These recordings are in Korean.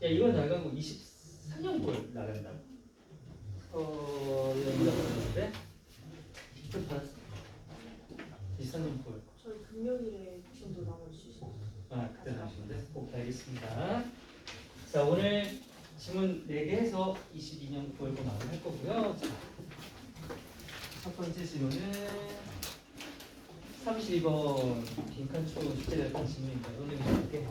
야 이거 나가고 23년 꼴 나간다. 여기 나가는데 또 받았어. 23년 꼴. 저희 금요일에 정도 나올 수 있어요. 아 그때 나오시는데 꼭 알겠습니다. 자 오늘 지문 4개 해서 22년 꼴고 마무리할 거고요. 자, 첫 번째 질문은 32번 빈칸초 숙제됐던 질문입니다. 오늘 볼게요.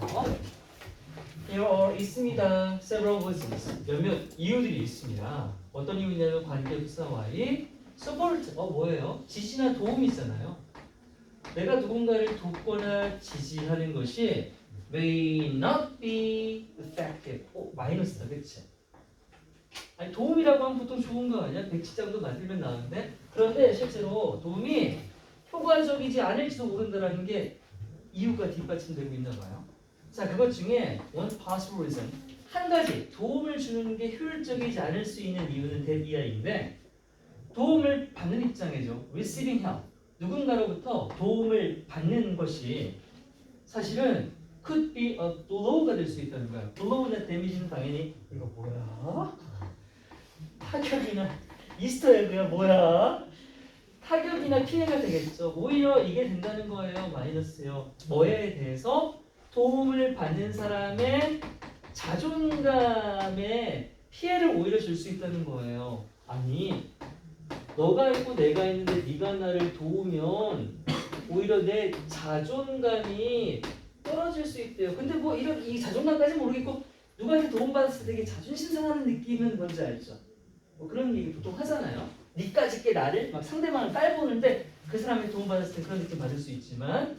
Here 있습니다. Several reasons. 몇몇 이유들이 있습니다. 어떤 이유냐면 관계부사 Y support 뭐예요? 지지나 도움이 있잖아요. 내가 누군가를 돕거나 지지하는 것이 may not be effective. 마이너스다, 그치? 아니 도움이라고 하면 보통 좋은 거 아니야? 백지장도 만들면 나오는데 그런데 실제로 도움이 효과적이지 않을지도 모른다는 게 이유가 뒷받침되고 있나 봐요. 자, 그것 중에 one possible reason 한 가지 도움을 주는 게 효율적이지 않을 수 있는 이유는 대비아인데 도움을 받는 입장이죠. receiving help 누군가로부터 도움을 받는 것이 사실은 could be a blow가 될 수 있다는 거야. blow나 damage는 당연히 이거 뭐야? 타격이나 이스터에그야 뭐야? 타격이나 피해가 되겠죠. 오히려 이게 된다는 거예요. 마이너스요. 뭐에 대해서? 도움을 받는 사람의 자존감에 피해를 오히려 줄 수 있다는 거예요. 아니 너가 있고 내가 있는데 네가 나를 도우면 오히려 내 자존감이 떨어질 수 있대요. 근데 뭐 이런 이 자존감까지 모르겠고 누구한테 도움받았을 때 되게 자존심 상하는 느낌은 뭔지 알죠? 뭐 그런 얘기 보통 하잖아요. 니까짓 게 나를 막 상대방을 깔보는데 그 사람이 도움받았을 때 그런 느낌 받을 수 있지만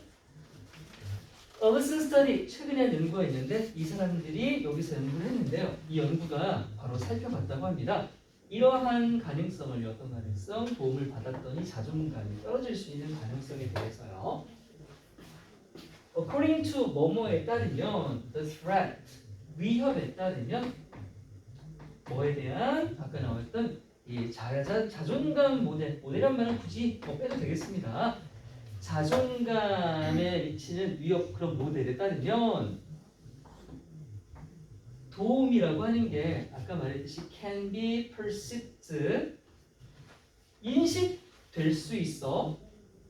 어거슨 스터디 최근에 한 연구가 있는데 이 사람들이 여기서 연구를 했는데요. 이 연구가 바로 살펴봤다고 합니다. 이러한 가능성을 어떤 가능성? 도움을 받았더니 자존감이 떨어질 수 있는 가능성에 대해서요. According to 뭐뭐에 따르면 the threat 위협에 따르면 뭐에 대한 아까 나왔던 이 자존감 모델이란 말은 굳이 빼도 되겠습니다. 자존감에 미치는 위협 그런 모델에 따르면 도움이라고 하는 게 아까 말했듯이 can be perceived 인식될 수 있어.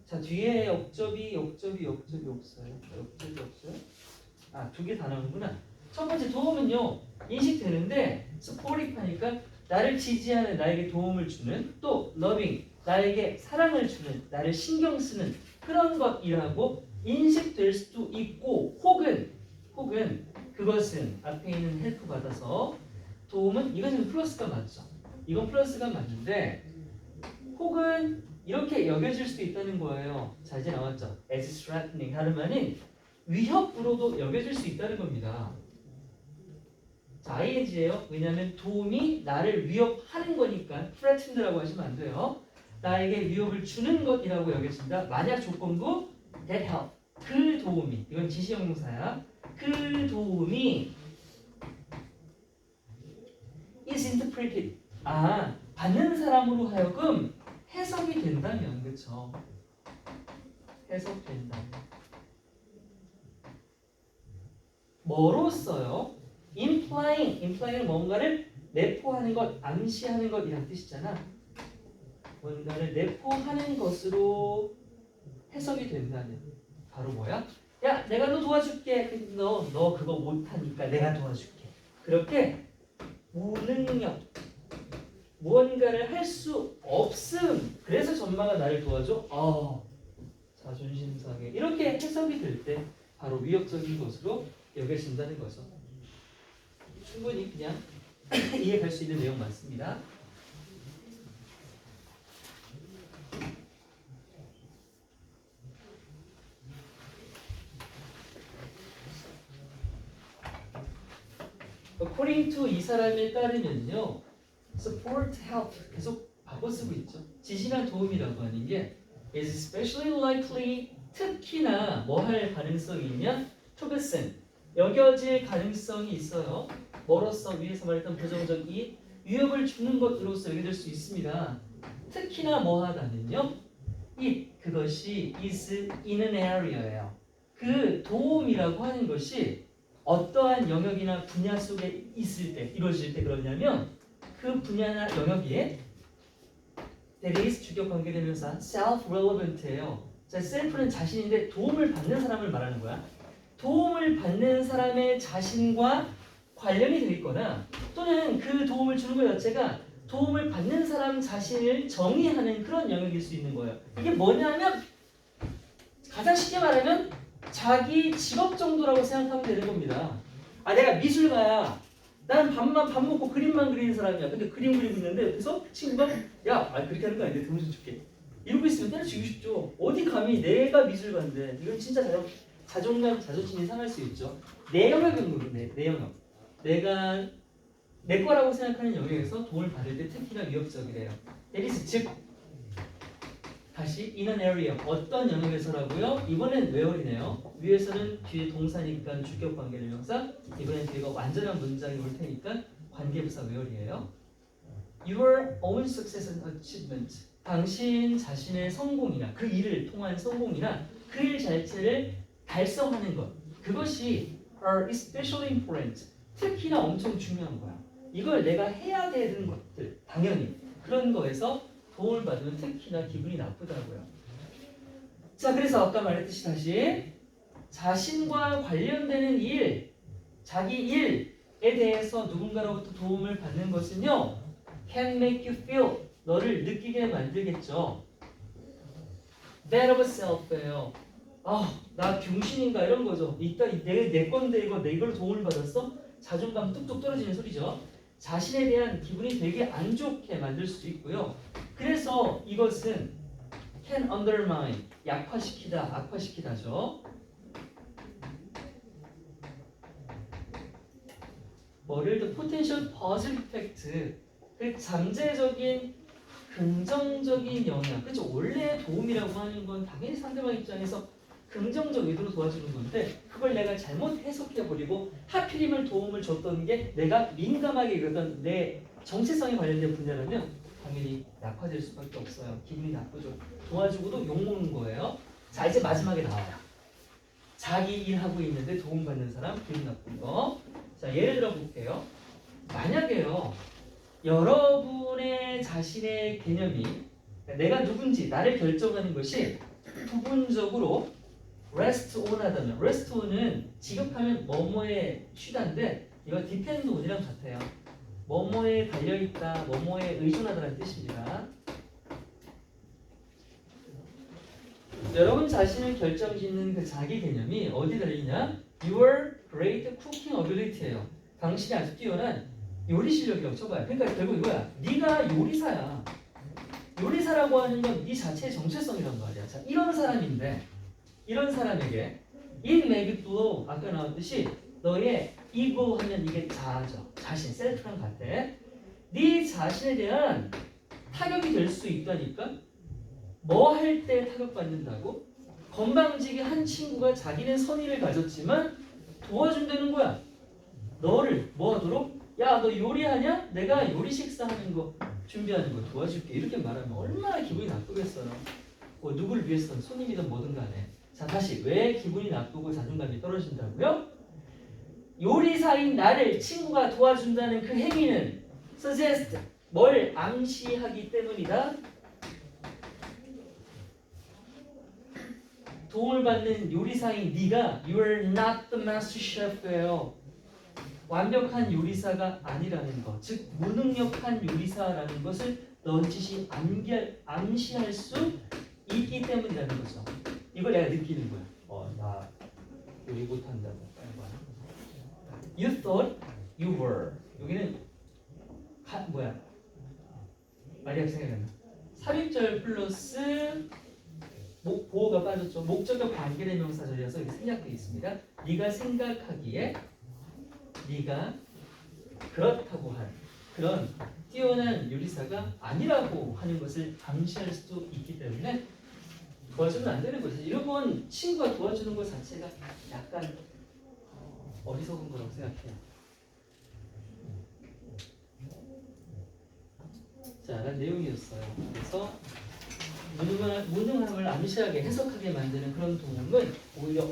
자 뒤에 역접이 없어요. 역접이 없어요. 아, 2개 다 나오는구나. 첫 번째 도움은요 인식되는데 supportive 하니까 나를 지지하는 나에게 도움을 주는 또 loving 나에게 사랑을 주는 나를 신경 쓰는 그런 것이라고 인식될 수도 있고 혹은 그것은 앞에 있는 헬프 받아서 도움은 이것은 플러스가 맞죠. 이건 플러스가 맞는데 혹은 이렇게 여겨질 수도 있다는 거예요. 자 이제 나왔죠. as threatening 하는 말은 위협으로도 여겨질 수 있다는 겁니다. 자 ing예요. 왜냐하면 도움이 나를 위협하는 거니까 threatened라고 하시면 안 돼요. 나에게 위협을 주는 것이라고 여겨진다. 만약 조건부 that help 그 도움이 이건 지시형용사야. 그 도움이 is interpreted 받는 사람으로 하여금 해석이 된다면 그쵸? 해석된다면 뭐로써요? implying 뭔가를 내포하는 것, 암시하는 것이란 뜻이잖아. 뭔가를 내포하는 것으로 해석이 된다면 바로 뭐야? 야 내가 너 도와줄게. 근데 너 그거 못하니까 내가 도와줄게. 그렇게 무능력 무언가를 할 수 없음. 그래서 전마가 나를 도와줘. 자존심 상해. 이렇게 해석이 될 때 바로 위협적인 것으로 여겨진다는 거죠. 충분히 그냥 이해할 수 있는 내용 많습니다. According to 이 사람에 따르면요, support, help 계속 바꿔 쓰고 있죠. 지시나 도움이라고 하는 게 is especially likely 특히나 뭐 할 가능성이 있냐? to be seen 여겨질 가능성이 있어요. 뭐로써 위에서 말했던 부정적 이 위협을 주는 것으로서 여겨질 수 있습니다. 특히나 뭐 하다는요? 그것이 is in an area예요. 그 도움이라고 하는 것이 어떠한 영역이나 분야 속에 있을 때 이루어질 때 그러냐면 그 분야나 영역에 that is 주격 관계대명사 self-relevant예요. 자, self는 자신인데 도움을 받는 사람을 말하는 거야. 도움을 받는 사람의 자신과 관련이 돼 있거나 또는 그 도움을 주는 것 자체가 도움을 받는 사람 자신을 정의하는 그런 영역일 수 있는 거예요. 이게 뭐냐면 가장 쉽게 말하면 자기 직업 정도라고 생각하면 되는 겁니다. 아, 내가 미술가야. 나는 밥 먹고 그림만 그리는 사람이야. 근데 그림 그리고 있는데 그래서 친구가 야, 그렇게 하는 거 아닌데 돈 좀 줄게. 이러고 있으면 때려치고 싶죠. 어디 감히 내가 미술가인데 이건 진짜 자존감, 자존심이 상할 수 있죠. 내 영역인 건데 내 영역. 내가 내 거라고 생각하는 영역에서 도움을 받을 때 특히나 위협적이래요. 에리스 즉 다시 in an area 어떤 영역에서라고요? 이번엔 where이네요. 위에서는 뒤에 동사니까 주격 관계대명사 이번엔 뒤가 완전한 문장이 올 테니까 관계부사 where이에요. Your own success and achievement 당신 자신의 성공이나 그 일을 통한 성공이나 그 일 자체를 달성하는 것 그것이 are especially important 특히나 엄청 중요한 거야. 이걸 내가 해야 되는 것들 당연히 그런 거에서 도움을 받으면 특히나 기분이 나쁘다고요. 자, 그래서 아까 말했듯이 다시 자신과 관련되는 일, 자기 일에 대해서 누군가로부터 도움을 받는 것은요 can make you feel 너를 느끼게 만들겠죠. That of self예요. 아, 나 병신인가 이런 거죠. 내 건데 이거 내 이걸로 도움을 받았어? 자존감 뚝뚝 떨어지는 소리죠. 자신에 대한 기분이 되게 안 좋게 만들 수도 있고요. 그래서 이것은 can undermine 약화시키다, 악화시키다죠. 뭐를 the potential positive effect 그 잠재적인 긍정적인 영향 그렇죠. 원래 도움이라고 하는 건 당연히 상대방 입장에서 긍정적 의도로 도와주는 건데 그걸 내가 잘못 해석해버리고 하필이면 도움을 줬던 게 내가 민감하게 읽었던 내 정체성에 관련된 분야라면 당연히 약화될 수밖에 없어요. 기분이 나쁘죠. 도와주고도 욕먹는 거예요. 자, 이제 마지막에 나와요. 자기 일하고 있는데 도움받는 사람 기분 나쁜 거. 자, 예를 들어 볼게요. 만약에요 여러분의 자신의 개념이 내가 누군지 나를 결정하는 것이 부분적으로 rest on 하다면 rest on은 지급하면 뭐뭐에 쉬다인데 이거 depend on이랑 같아요. 뭐뭐에 달려있다, 뭐뭐에 의존하다라는 뜻입니다. 여러분 자신을 결정짓는 그 자기 개념이 어디 달리냐? Your great cooking ability예요. 당신이 아주 뛰어난 요리 실력이라고 쳐봐요. 그러니까 결국 이거야. 네가 요리사야. 요리사라고 하는 건 네 자체의 정체성이란 말이야. 자, 이런 사람인데 이런 사람에게 it may be blow 아까 나왔듯이 너의 이고 하면 이게 자아죠. 자신, 셀프랑 같아. 네 자신에 대한 타격이 될 수 있다니까. 뭐 할 때 타격받는다고? 건방지게 한 친구가 자기는 선의를 가졌지만 도와준다는 거야. 너를 뭐 하도록? 야, 너 요리하냐? 내가 요리 식사하는 거 준비하는 거 도와줄게. 이렇게 말하면 얼마나 기분이 나쁘겠어요. 뭐 누구를 위해서든 손님이든 뭐든 간에. 자, 다시 왜 기분이 나쁘고 자존감이 떨어진다고요? 요리사인 나를 친구가 도와준다는 그 행위는 suggest 뭘 암시하기 때문이다. 도움을 받는 요리사인 네가 you're not the master chef예요. 완벽한 요리사가 아니라는 것, 즉 무능력한 요리사라는 것을 넌지시 암시할 수 있기 때문이라는 거죠. 이걸 내가 느끼는 거야. 나 요리 못한다고. You thought you were. 여기는 말이 생각이 안 나. 삽입절 플러스 보호가 빠졌죠. 목적격 관계대명사절이어서 이렇게 생략되어 있습니다. 네가 생각하기에 네가 그렇다고 한 그런 뛰어난 요리사가 아니라고 하는 것을 암시할 수도 있기 때문에 도와주면 안 되는 거죠. 이런 건 친구가 도와주는 것 자체가 약간 어리석은 거라고 생각해요. 자, 난 내용이었어요. 그래서 무능함을 암시하게 해석하게 만드는 그런 도움은 오히려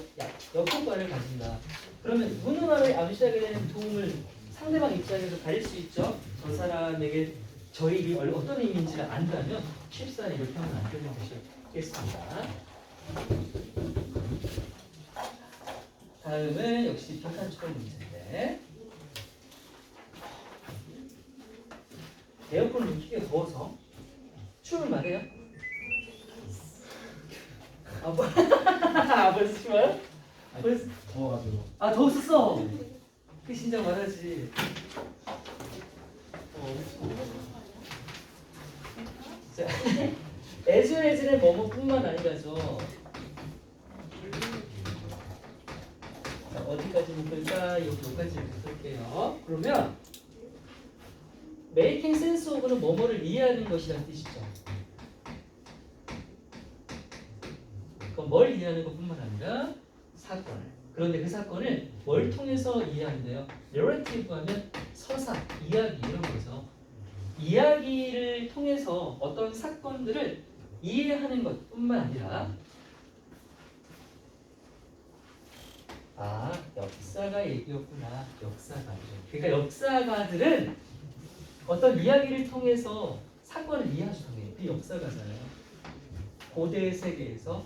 역효과를 가진다. 그러면 무능함을 암시하게 되는 도움을 상대방 입장에서 가릴 수 있죠. 저 사람에게 저 일이 어떤 의미인지를 안다면 쉽사리 이렇게 하면 안 되는 것이겠습니다. 다음은 역시 빈칸 초월 문제인데 에어컨을 좀 키게 더워서 춤을 말해요? 벌써 춤어요? 벌써 더워가지고. 더웠었어. 그 신장 말하지. 자, 애즈의 뭐뭐뿐만 아니라죠. 자, 어디까지 묶을까? 여기까지 묶을게요. 그러면 making sense of는 뭐뭐를 이해하는 것이라는 뜻이죠. 그럼 뭘 이해하는 것뿐만 아니라 사건을. 그런데 그 사건을 뭘 통해서 이해하는데요? narrative 하면 서사, 이야기 이런 거죠. 이야기를 통해서 어떤 사건들을 이해하는 것뿐만 아니라 역사가 얘기였구나. 역사가들. 그러니까 역사가들은 어떤 이야기를 통해서 사건을 이해하죠. 그 역사가잖아요. 고대 세계에서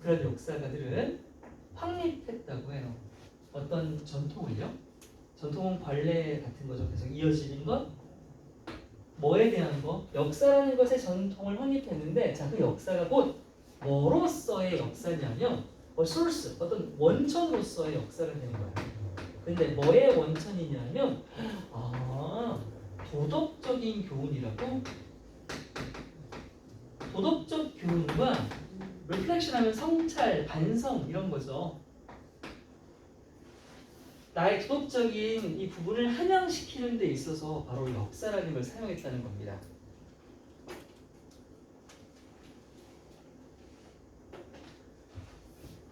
그런 역사가들은 확립했다고 해요. 어떤 전통을요? 전통은 관례 같은 거죠. 계속 이어지는 것. 뭐에 대한 거? 역사라는 것의 전통을 확립했는데 자, 그 역사가 곧 뭐로서의 역사냐면 source, 어떤 원천으로서의 역사가 되는 거예요. 근데 뭐의 원천이냐면 도덕적인 교훈이라고. 도덕적 교훈과 reflection 하면 성찰, 반성 이런 거죠. 나의 도덕적인 이 부분을 함양시키는 데 있어서 바로 역사라는 걸 사용했다는 겁니다.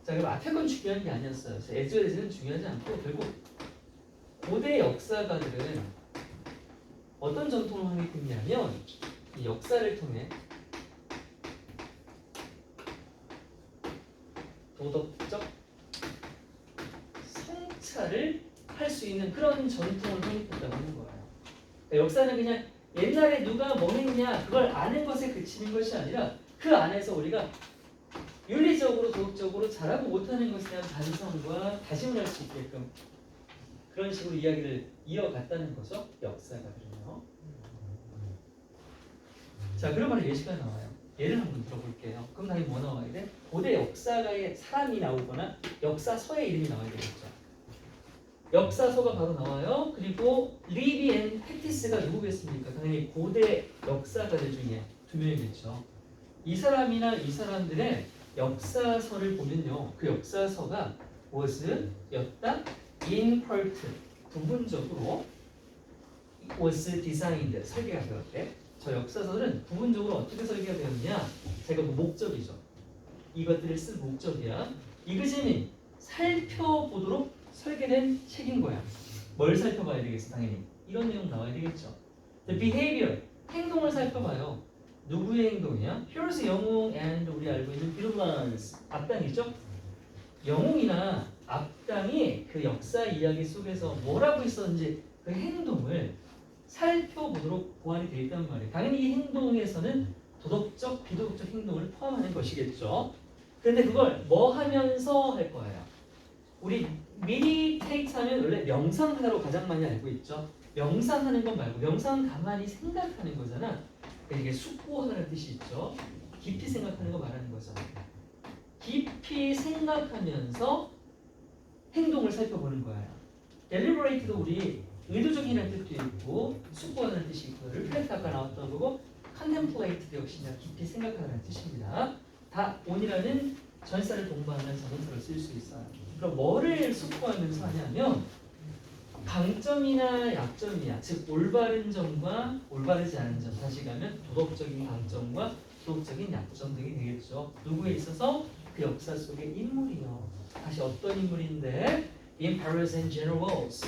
자, 그럼 앞에 건 중요한 게 아니었어요. 에즈에즈는 중요하지 않고 결국 고대 역사가들은 어떤 전통을 확립했냐면 이 역사를 통해 도덕적 성찰을 할 수 있는 그런 전통을 확립했다고 하는 거예요. 그러니까 역사는 그냥 옛날에 누가 뭐 했냐 그걸 아는 것에 그치는 것이 아니라 그 안에서 우리가 윤리적으로 도덕적으로 잘하고 못하는 것에 대한 반성과 다짐을 할 수 있게끔 그런 식으로 이야기를 이어갔다는 거죠. 역사가들은요. 자, 그러면 예시가 나와요. 예를 한번 들어볼게요. 그럼 당연히 뭐 나와야 돼? 고대 역사가의 사람이 나오거나 역사서의 이름이 나와야 되겠죠. 역사서가 바로 나와요. 그리고 리비 앤 패티스가 누구겠습니까? 당연히 고대 역사가들 중에 두 명이겠죠. 이 사람이나 이 사람들의 역사서를 보면요. 그 역사서가 was, 였다, in part, 부분적으로 was designed, 설계가 되었대. 저 역사서는 부분적으로 어떻게 설계가 되었냐? 제가 그 목적이죠. 이것들을 쓴 목적이야. 이것이 살펴보도록 설계된 책인 거야. 뭘 살펴봐야 되겠어? 당연히 이런 내용 나와야 되겠죠. The behavior, 행동을 살펴봐요. 누구의 행동이야? Here's 영웅 and 우리 알고 있는 villains, 악당이죠? 영웅이나 악당이 그 역사 이야기 속에서 뭘 하고 있었는지 그 행동을 살펴보도록 보완이 되어 있단 말이에요. 당연히 이 행동에서는 도덕적, 비도덕적 행동을 포함하는 것이겠죠. 근데 그걸 뭐 하면서 할 거예요? 우리 meditate 하면 원래 명상하다로 가장 많이 알고 있죠. 명상하는 건 말고 명상은 가만히 생각하는 거잖아. 이게 숙고하는 뜻이 있죠. 깊이 생각하는 거 말하는 거죠. 깊이 생각하면서 행동을 살펴보는 거예요. deliberate도 우리 의도적이라는 뜻도 있고 숙고하는 뜻이 있고 reflect 아까 나왔던 거고 contemplate 역시 깊이 생각하는 뜻입니다. 다 on이라는 전사를 동반하는 자동사를 쓸 수 있어요. 그럼 뭐를 숙고하면서 하냐면 강점이나 약점이야. 즉 올바른 점과 올바르지 않은 점, 다시 가면 도덕적인 강점과 도덕적인 약점 등이 되겠죠. 누구에 있어서? 그 역사 속의 인물이요. 다시 어떤 인물인데? Emperors and generals,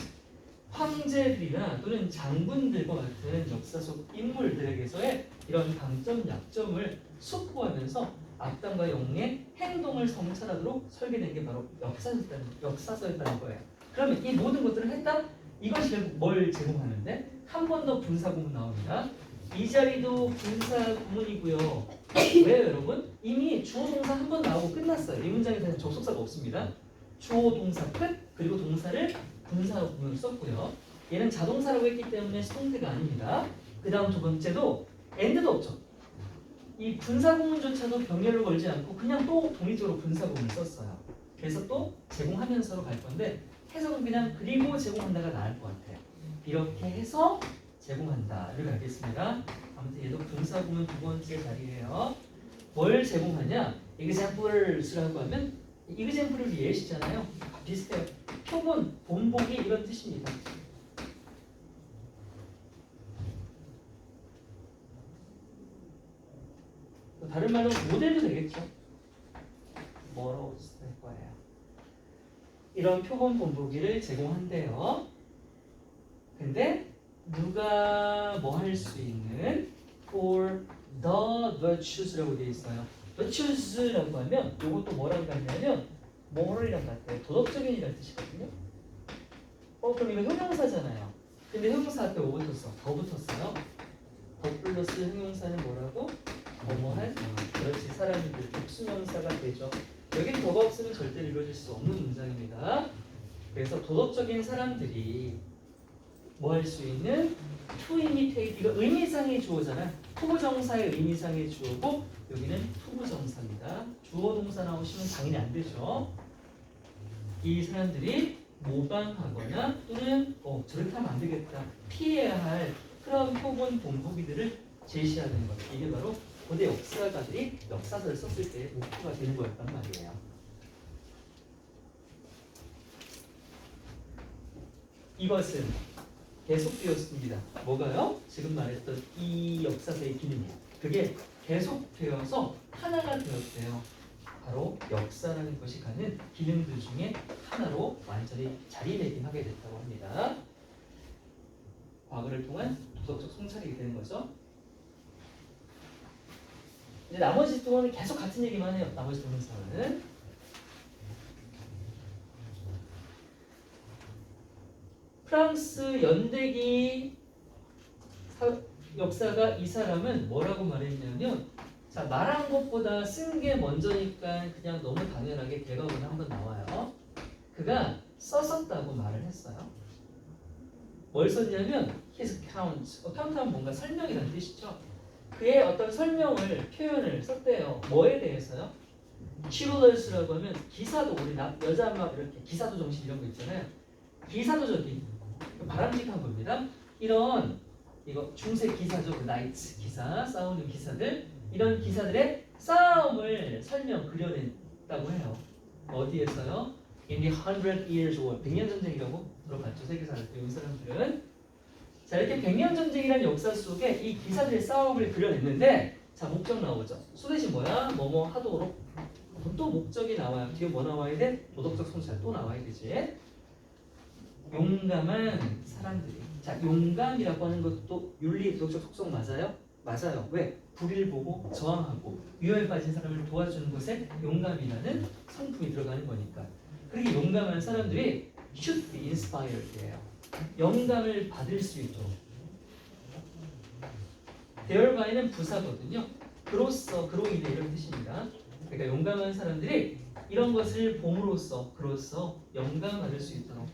황제들이나 또는 장군들과 같은 역사 속 인물들에게서의 이런 강점, 약점을 숙고하면서 악당과 영웅의 행동을 성찰하도록 설계된 게 바로 역사서였다는 거예요. 그러면 이 모든 것들을 했다? 이것이 결국 뭘 제공하는데? 한 번 더 분사구문 나옵니다. 이 자리도 분사구문이고요. 왜요 여러분? 이미 주어 동사 한 번 나오고 끝났어요. 이 문장에서는 접속사가 없습니다. 주어 동사 끝, 그리고 동사를 분사구문으로 썼고요. 얘는 자동사라고 했기 때문에 수동태가 아닙니다. 그 다음 두 번째도 and도 없죠. 이 분사구문조차도 병렬로 걸지 않고 그냥 또 독립적으로 분사구문을 썼어요. 그래서 또 제공하면서로 갈 건데 해석은 그냥 그리고 제공한다가 나을 것 같아요. 이렇게 해서 제공한다. 이렇게 알겠습니다. 아무튼 얘도 분사구문 두 번째 자리예요. 뭘 제공하냐? examples라고 하면 example이 예시잖아요. 비슷해요. 표본, 본보기 이런 뜻입니다. 다른 말로 모델도 되겠죠. 뭐라고 쓸 거예요. 이런 표본 본보기를 제공한대요. 근데 누가 뭐 할 수 있는 for the virtues라고 되어 있어요. virtues라고 하면 이것도 뭐랑 같냐면 moral이랑 같아요. 도덕적인이라는 뜻이거든요. 그럼 이거 형용사잖아요. 근데 형용사 앞에 뭐 붙었어? 더 붙었어요. 더 플러스 형용사는 뭐라고? 뭐뭐한? 그렇지, 사람들 복수명사가 되죠. 여기는 더가 없으면 절대 이루어질 수 없는 문장입니다. 그래서 도덕적인 사람들이 뭐 할 수 있는 to imitate, 이거 의미상의 주어잖아. 투부정사의 의미상의 주어고 여기는 투부정사입니다. 주어 동사 나오시면 당연히 안 되죠. 이 사람들이 모방하거나 또는 저렇게 하면 안 되겠다, 피해야 할 그런 표본 본보기들을 제시하는 것. 이게 바로 고대 역사가들이 역사서를 썼을 때 목표가 되는 거였단 말이에요. 이것은 계속되었습니다. 뭐가요? 지금 말했던 이 역사서의 기능이에요. 그게 계속되어서 하나가 되었대요. 바로 역사라는 것이 갖는 기능들 중에 하나로 완전히 자리매김하게 됐다고 합니다. 과거를 통한 도덕적 성찰이 되는 거죠. 이제 나머지 동안은 계속 같은 얘기만 해요. 나머지 동영상은 프랑스 연대기 역사가 이 사람은 뭐라고 말했냐면, 자, 말한 것보다 쓴 게 먼저니까 그냥 너무 당연하게 대과문에 한번 나와요. 그가 썼었다고 말을 했어요. 뭘 썼냐면 his account, account하면 뭔가 설명이라는 뜻이죠. 그의 어떤 설명을, 표현을 썼대요. 뭐에 대해서요? chivalrous라고 하면 기사도, 우리 여자 막 이렇게 기사도 정신 이런 거 있잖아요. 기사도적인, 바람직한 겁니다. 이런 이거 중세 기사죠. 그 나이츠 기사, 싸우는 기사들, 이런 기사들의 싸움을 설명 그려냈다고 해요. 어디에서요? In the 100 years war, 100년 전쟁이라고 들어봤죠. 세계사를 배운 사람들은. 자, 이렇게 100년 전쟁이라는 역사 속에 이 기사들의 싸움을 그려냈는데, 자, 목적 나오죠. 소대시 뭐야? 뭐뭐 하도록. 또 목적이 나와요. 뒤에 뭐 나와야 돼? 도덕적 성찰 또 나와야 되지. 용감한 사람들이. 자, 용감이라고 하는 것도 윤리 도덕적 속성 맞아요? 맞아요. 왜? 불의를 보고 저항하고 위험에 빠진 사람을 도와주는 것에 용감이라는 성품이 들어가는 거니까. 그렇게 용감한 사람들이 should be inspired예요. 영감을 받을 수 있도록. their by는 부사거든요. 그로써, 그로 인해 이런 뜻입니다. 그러니까 용감한 사람들이 이런 것을 봄으로써, 그로써 영감 받을 수 있도록,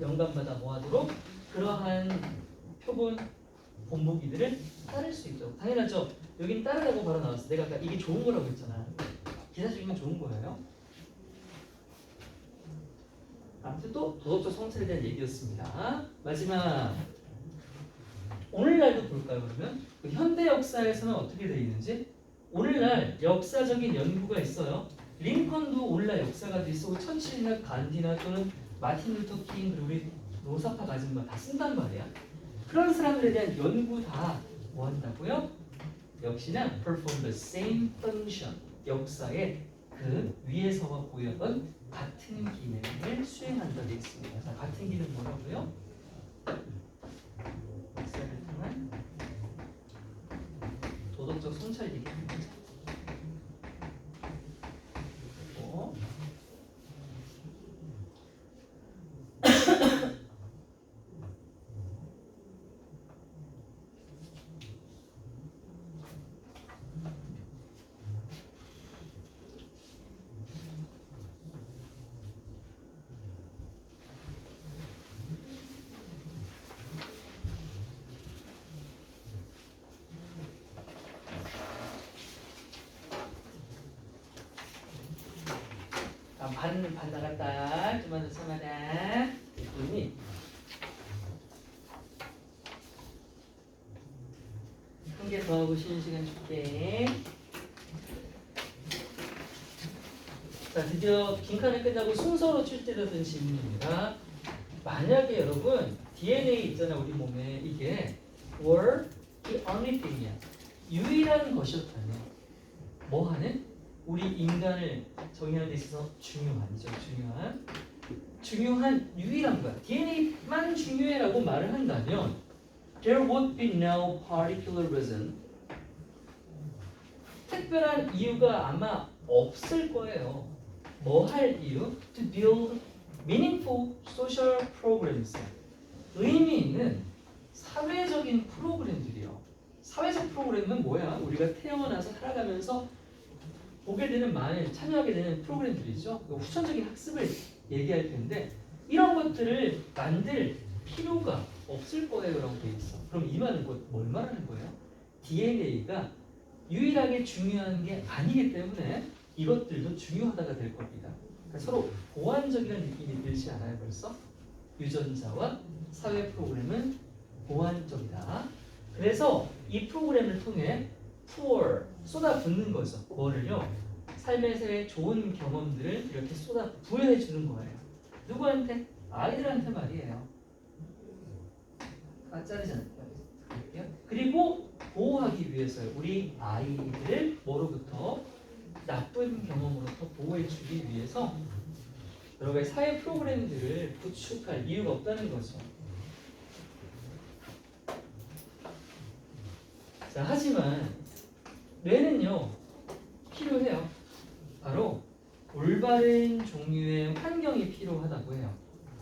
영감받아 뭐하도록 그러한 표본 본보기들을 따를 수 있도록. 당연하죠. 여긴 따르라고 바로 나왔어. 내가 아까 이게 좋은 거라고 했잖아. 기사 중이면 좋은 거예요. 아무튼 또 도덕적 성찰에 대한 얘기였습니다. 마지막, 오늘날도 볼까요? 그러면 그 현대 역사에서는 어떻게 되어 있는지. 오늘날 역사적인 연구가 있어요. 링컨도 오늘날 역사가도 있어. 처칠이나 간디나 또는 마틴 루터 킹, 그리고 우리 노사파 가진마 다 쓴단 말이야. 그런 사람들에 대한 연구 다 뭐 한다고요? 역시나 perform the same function, 역사의 그 위에서와 보였던 같은 기능을 수행한다 되어 있습니다. 자, 같은 기능 뭐라고요? 역사를 통한 소셜 얘기하는 거죠. 어? 반 나갔다. 좀만 더 참아라. 됐더니 한 개 더 하고 쉬는 시간 줄게. 자, 드디어 빈칸이 끝나고 순서로 출제되던 질문입니다. 만약에 여러분 DNA 있잖아 우리 몸에 이게 were the only thing이야. 유일한 것이었다면 뭐 하는? 우리 인간을 정의하는 데 있어서 중요한이죠. 중요한 유일한 거야. DNA만 중요해라고 말을 한다면 there would be no particular reason. 특별한 이유가 아마 없을 거예요. 뭐 할 이유? To build meaningful social programs. 의미 있는 사회적인 프로그램들이요. 사회적 프로그램은 뭐야? 우리가 태어나서 살아가면서 보게 되는 많은 참여하게 되는 프로그램들이죠. 후천적인 학습을 얘기할 텐데 이런 것들을 만들 필요가 없을 거예요라고 돼 있어. 그럼 이 말은 뭘 말하는 거예요? DNA가 유일하게 중요한 게 아니기 때문에 이것들도 중요하다가 될 겁니다. 그러니까 서로 보완적이라는 느낌이 들지 않아요 벌써? 유전자와 사회 프로그램은 보완적이다. 그래서 이 프로그램을 통해 pour 쏟아붓는 거죠. 뭐를요? 삶에서의 좋은 경험들을 이렇게 쏟아 부여해 주는 거예요. 누구한테? 아이들한테 말이에요. 자르잖아요. 그리고 보호하기 위해서요. 우리 아이들을 뭐로부터? 나쁜 경험으로부터 보호해 주기 위해서 여러 가지 사회 프로그램들을 구축할 이유가 없다는 거죠. 자, 하지만 뇌는요 필요해요. 바로 올바른 종류의 환경이 필요하다고 해요.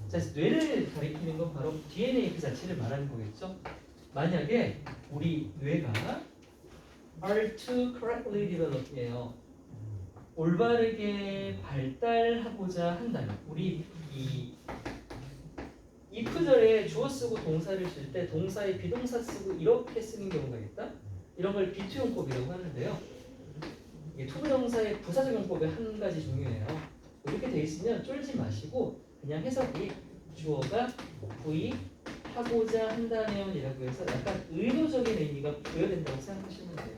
자, 뇌를 가리키는 건 바로 DNA 그 자체를 말하는 거겠죠. 만약에 우리 뇌가 are to correctly develop이에요. 올바르게 발달하고자 한다면 우리 이 if절에 주어 쓰고 동사를 쓸 때 동사에 비동사 쓰고 이렇게 쓰는 경우가 있다. 이런 걸 비투용법이라고 하는데요. 이게 투부정사의 부사적 용법의 한 가지 종류예요. 이렇게 돼 있으면 쫄지 마시고 그냥 해석이 주어가 V 하고자 한다면이라고 해서 약간 의도적인 의미가 부여된다고 생각하시면 돼요.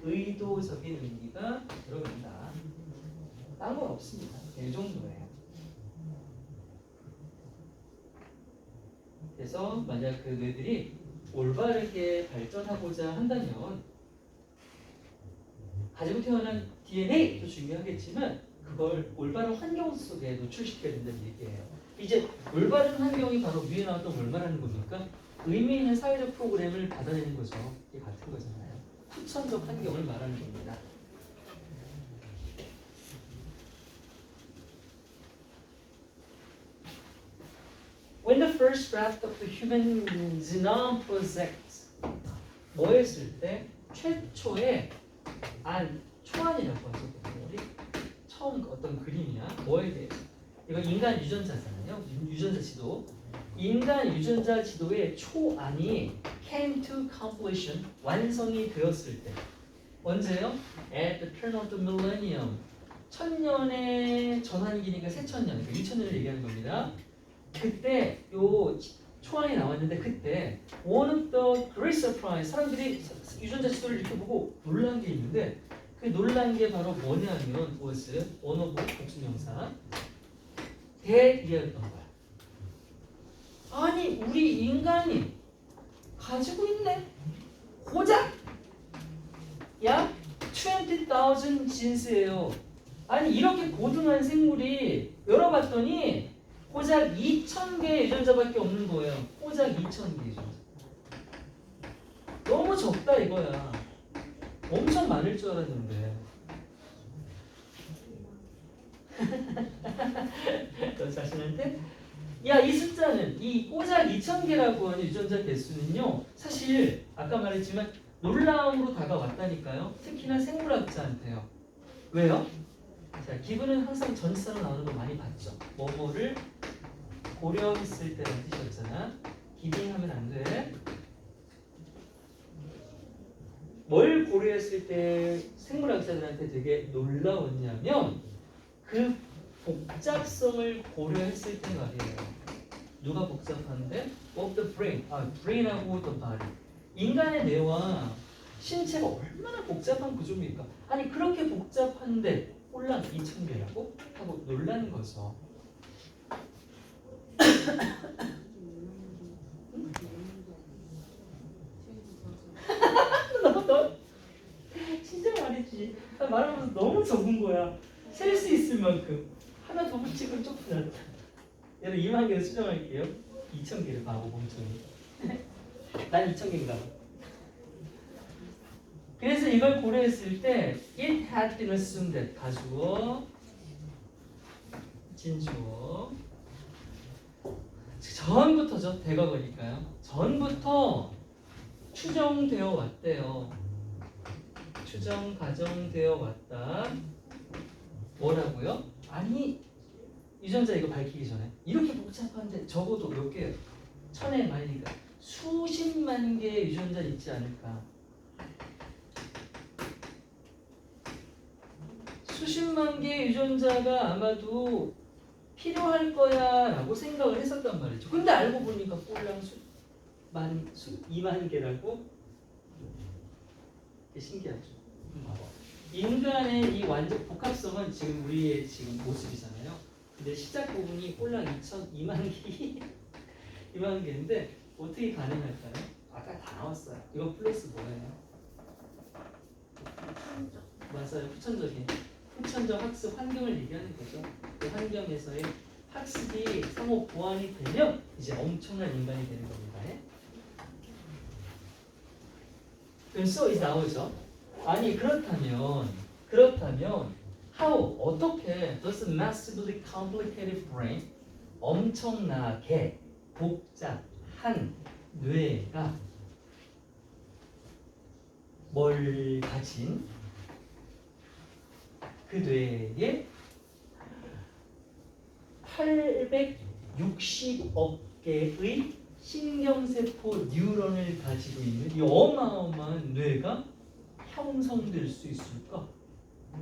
의도적인 의미가 들어간다. 딴 건 없습니다. 이 정도예요. 그래서 만약 그 뇌들이 올바르게 발전하고자 한다면 가지고 태어난 DNA도 중요하겠지만 그걸 올바른 환경 속에 노출시켜야 된다는 얘기예요. 이제 올바른 환경이 바로 위에 나왔던 뭘 말하는 겁니까? 의미 있는 사회적 프로그램을 받아내는 거죠. 이게 같은 거잖아요. 후천적 환경을 말하는 겁니다. When the first draft of the human genome project 뭐 했을 때 최초의 초안이라고 하죠. 우리 처음 어떤 그림이야. 뭐에 대해서 이거 인간 유전자잖아요. 유전자 지도. 인간 유전자 지도의 초안이 came to completion 완성이 되었을 때 언제요? At the turn of the millennium. 천년의 전환기니까 새천년, 1천년을 얘기하는 겁니다. 그때 요 초안이 나왔는데 그때 one of the great surprise 사람들이 유전자 지도를 이렇게 보고 놀란 게 있는데 그 놀란 게 바로 뭐냐면 was one of 복수명사 대리였던 거야. 아니 우리 인간이 가지고 있네 고작 약 20,000 진스예요. 아니 이렇게 고등한 생물이 열어봤더니 고작 2,000개의 유전자밖에 없는 거예요. 고작 2,000개 유전자. 너무 적다 이거야. 엄청 많을 줄 알았는데. 너 자신한테? 야, 이 숫자는 이 꼬작 2000개라고 하는 유전자 개수는요. 사실 아까 말했지만 놀라움으로 다가왔다니까요. 특히나 생물학자한테요. 왜요? 자, 기분은 항상 전치사로 나오는 거 많이 봤죠. 뭐뭐를 고려했을 때라는 뜻이었잖아. 기빙하면 안 돼. 뭘 고려했을 때 생물학자들한테 되게 놀라웠냐면 그 복잡성을 고려했을 때 말이에요. 누가 복잡한데? Of the brain. brain하고 the body. 인간의 뇌와 신체가 얼마나 복잡한 구조입니까? 아니 그렇게 복잡한데 꼴랑 2000개라고? 하고 놀라는 거죠. 너 진짜 말이지. 나 말하면서 너무 적은 거야. 셀 수 있을 만큼. 하나 더 붙이고 좁혀놨다. 얘를 2만 개로 수정할게요. 2000개를 바보 멍청이. 난 2000개인가 봐. 그래서 이걸 고려했을 때 it had been assumed that 가주어 진주어 전부터죠. 대과거니까요. 전부터 추정되어 왔대요. 추정 가정되어 왔다. 뭐라고요? 아니 유전자 이거 밝히기 전에 이렇게 복잡한데 적어도 몇 개? 1000의 말이니까 수십만 개의 유전자 있지 않을까? 수십만 개의 유전자가 아마도 필요할 거야 라고 생각을 했었단 말이죠. 근데 알고 보니까 꼴랑 2만 개라고? 신기하죠. 봐봐. 인간의 이 완전 복합성은 지금 우리의 지금 모습이잖아요. 근데 시작 부분이 꼴랑 2만 개, 2만 개인데 어떻게 가능할까요? 아까 다 나왔어요. 이거 플러스 뭐예요? 맞아요. 후천적 학습 환경을 얘기하는 거죠. 그 환경에서의 학습이 상호 보완이 되면 이제 엄청난 인간이 되는 겁니다. 그럼 so is 나오죠. 아니 그렇다면 how 어떻게 does a massively complicated brain 엄청나게 복잡한 뇌가 뭘 가진 그 뇌에 860억 개의 신경세포 뉴런을 가지고 있는 이 어마어마한 뇌가 형성될 수 있을까?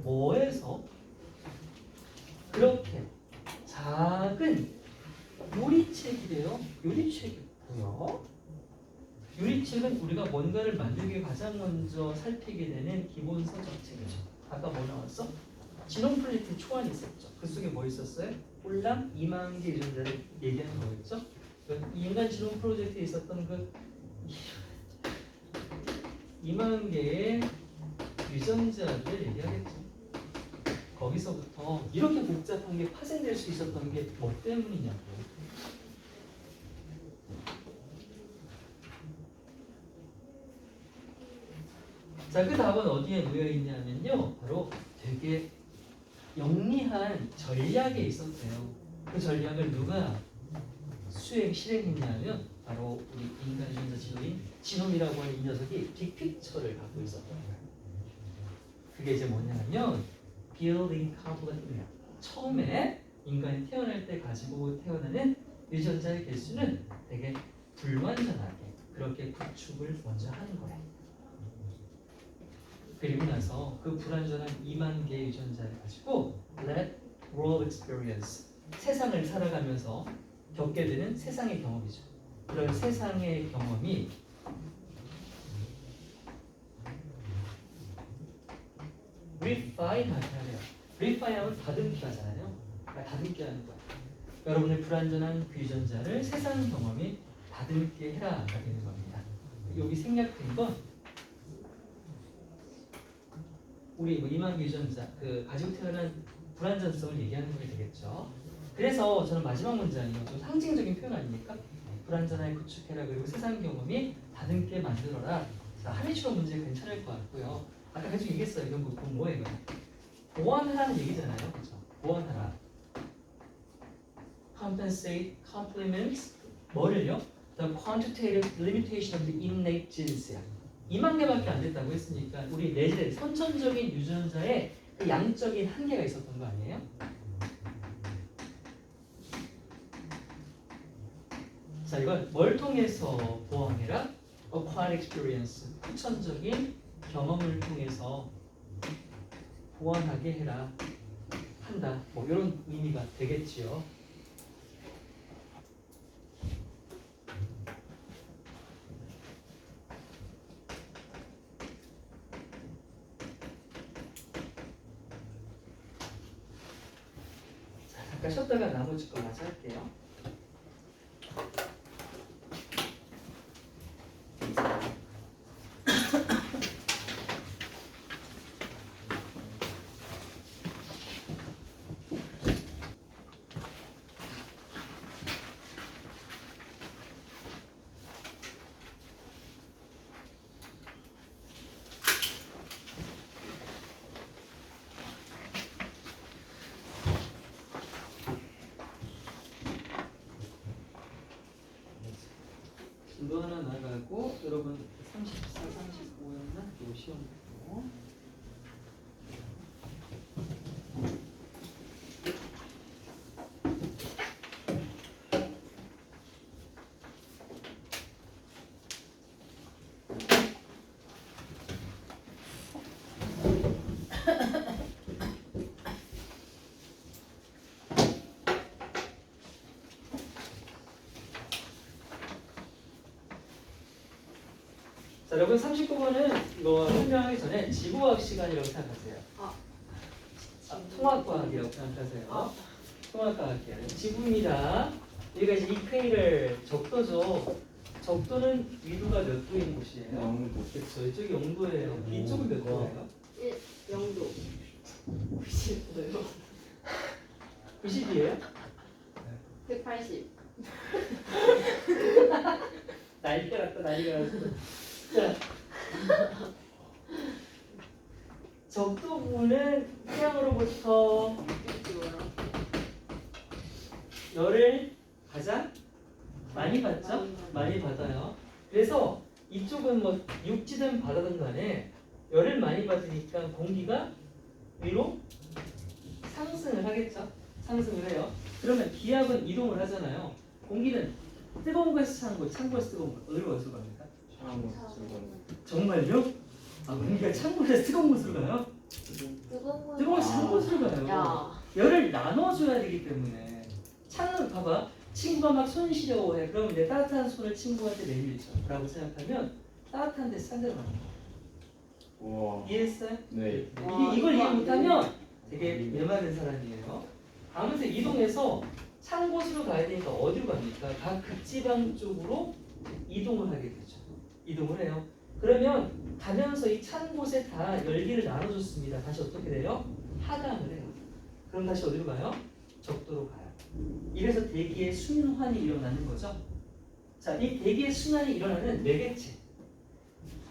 뭐에서 그렇게 작은 유리책이래요. 유리책이 뭐야? 유리책은 우리가 뭔가를 만들기 위해 가장 먼저 살피게 되는 기본 서적책이죠. 아까 뭐 나왔어? 지놈 프로젝트 초안이 있었죠. 그 속에 뭐 있었어요? 꼴랑 2만 개 유전자를 얘기하는 거였죠. 인간 지놈 프로젝트에 있었던 그 2만 개의 유전자들 얘기하겠죠. 거기서부터 이렇게 복잡한 게 파생될 수 있었던 게 뭐 때문이냐고. 자, 그 답은 어디에 놓여 있냐면요. 바로 되게 영리한 전략에 있었대요. 그 전략을 누가 실행했냐면 바로 우리 인간 유전자 지도인 지놈이라고 하는 이 녀석이 빅픽처를 갖고 있었던 거예요. 그게 이제 뭐냐면 building complete map. 처음에 인간이 태어날 때 가지고 태어나는 유전자의 개수는 되게 불완전하게 그렇게 구축을 먼저 하는 거예요. 그리고 나서 그 불완전한 2만 개의 유전자를 가지고 let world experience 세상을 살아가면서 겪게 되는 세상의 경험이죠. 그런 세상의 경험이 refine 하잖아요. refine 하면 다듬기 하잖아요. 그러니까 다듬기 하는 거예요. 여러분의 불완전한 그 유전자를 세상 경험이 다듬게 해라가 되는 겁니다. 여기 생략된 건 우리 뭐 이만기 유전자 그 가지고 태어난 불완전성을 얘기하는 게 되겠죠. 그래서 저는 마지막 문장이요. 좀 상징적인 표현 아닙니까? 불완전하게 구축해라. 그리고 세상 경험이 다듬게 만들어라. 자, 한의추론 문제 괜찮을 것 같고요. 아까 대충 얘기했어요. 결국 그건 뭐예요? 이거? 보완하라는 얘기잖아요. 그렇죠? 보완하라. compensate, complement 뭐를요? The quantitative limitation of the innate genes야. 2만 개밖에 안 됐다고 했으니까 우리 내재 선천적인 유전자의 그 양적인 한계가 있었던 거 아니에요? 자, 이건 뭘 통해서 보완해라? acquired experience, 후천적인 경험을 통해서 보완하게 해라 한다. 뭐 이런 의미가 되겠지요. 자, 잠깐 쉬었다가 나머지 거 마저 할게요. 진도 하나 나가고 여러분 34, 35였나? 요 시험부터 자, 여러분 39번은 이거 설명하기 전에 지구과학 시간이라고 생각하세요. 통합과학이라고 생각하세요. 통합과학이에요. 지구입니다. 여기가 이제 이퀘이를 적도죠. 적도는 위도가 몇 도인 곳이에요? 영도. 그렇죠. 이쪽이 영도예요. 이쪽은 몇 도예요? 0도 90도요 90이에요? 180 난리가 났다. 난리가 났어. 자, 적도 부분은 태양으로부터 열을 가장 많이 받죠? 많이 받아요. 그래서 이쪽은 뭐 육지든 바다든 간에 열을 많이 받으니까 공기가 위로 상승을 하겠죠? 상승을 해요. 그러면 기압은 이동을 하잖아요. 공기는 뜨거운 곳에서 찬 곳, 찬 곳에서 뜨거운 곳, 어디로 가서 갑니까? 정말요? 아, 공기가 찬 곳에서 뜨거운 곳으로 가요? 뜨거운 곳에서 찬 곳으로 가요. 야 열을 나눠줘야 되기 때문에 찬을 봐봐. 친구가 막 손 시려워해. 그러면 이제 따뜻한 손을 친구한테 내밀죠. 라고 생각하면 따뜻한 데서 싼 데로 가는 거예요. 우와. 이해했어요? 네. 이걸 이해 못하면 되게 메마른 사람이에요. 아무튼 이동해서 찬 곳으로 가야 되니까 어디로 갑니까? 각 극지방 쪽으로 이동을 하게 되죠. 이동을 해요. 그러면 가면서 이 찬 곳에 다 열기를 나눠줬습니다. 다시 어떻게 돼요? 하강을 해요. 그럼 다시 어디로 가요? 적도로 가요. 이래서 대기의 순환이 일어나는 거죠. 자, 이 대기의 순환이 일어나는 매개체.